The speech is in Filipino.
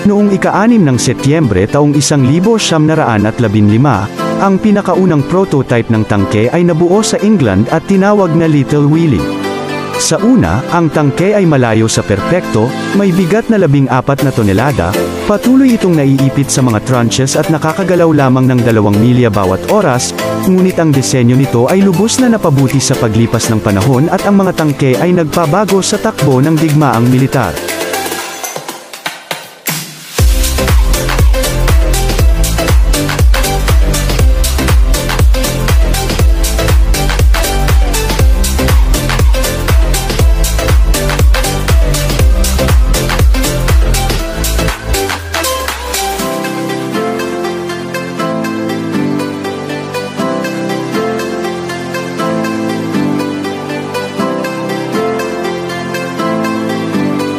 Noong ika-6 ng Setyembre taong 1915, ang pinakaunang prototype ng tangke ay nabuo sa England at tinawag na Little Willie. Sa una, ang tangke ay malayo sa perpekto, may bigat na 14 na tonelada, patuloy itong naiipit sa mga tranches at nakakagalaw lamang ng 2 milya bawat oras, ngunit ang disenyo nito ay lubos na napabuti sa paglipas ng panahon at ang mga tangke ay nagpabago sa takbo ng digmaang militar.